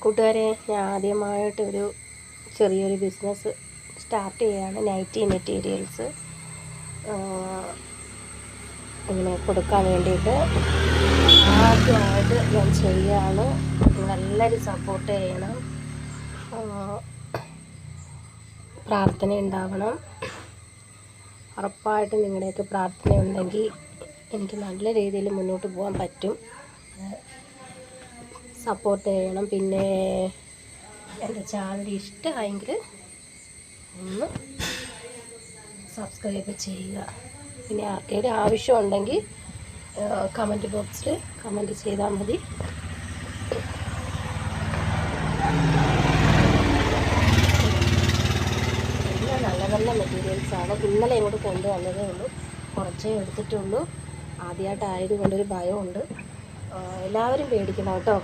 കൂട്ടുകാരെ, ഞാൻ ആദ്യമായിട്ടൊരു ചെറിയൊരു ബിസിനസ് സ്റ്റാർട്ട് ചെയ്യുകയാണ്. നൈറ്റി മെറ്റീരിയൽസ് ഇങ്ങനെ കൊടുക്കാൻ വേണ്ടിയിട്ട് ആദ്യമായിട്ട് ഞാൻ ചെയ്യുകയാണ്. നിങ്ങളെല്ലാവരും സപ്പോർട്ട് ചെയ്യണം, പ്രാർത്ഥന ഉണ്ടാവണം. ഉറപ്പായിട്ടും നിങ്ങളുടെയൊക്കെ പ്രാർത്ഥന ഉണ്ടെങ്കിൽ എനിക്ക് നല്ല രീതിയിൽ മുന്നോട്ട് പോകാൻ പറ്റും. സപ്പോർട്ട് ചെയ്യണം. പിന്നെ എൻ്റെ ചാനൽ ഇഷ്ടമായെങ്കിൽ ഒന്ന് സബ്സ്ക്രൈബ് ചെയ്യുക. പിന്നെ ആർക്കെങ്കിലും ആവശ്യമുണ്ടെങ്കിൽ കമൻറ്റ് ബോക്സിൽ കമൻറ്റ് ചെയ്താൽ മതി. എല്ലാം നല്ല നല്ല മെറ്റീരിയൽസാണ്. ഇന്നലെ ഇങ്ങോട്ട് കൊണ്ടുവന്നതേ ഉള്ളൂ, കുറച്ചേ എടുത്തിട്ടുള്ളൂ. ആദ്യമായിട്ടായതുകൊണ്ടൊരു ഭയമുണ്ട്. എല്ലാവരും പേടിക്കണം കേട്ടോ.